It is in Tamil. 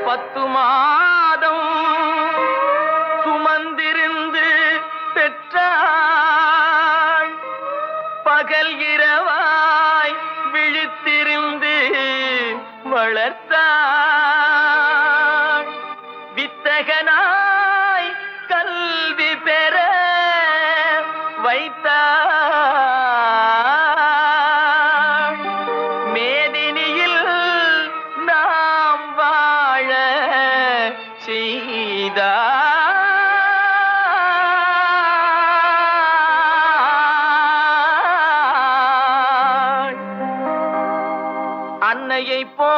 10 மாதம் சுமந்திருந்து பெற்றாள். பகல் இரவாய் விழித்திருந்து வளர்த்தாள். வித்தகனாய் கல்வி பெற வைத்தாள். மேதினியில் நாம் வாழ செய்தாள். அன்னையை போ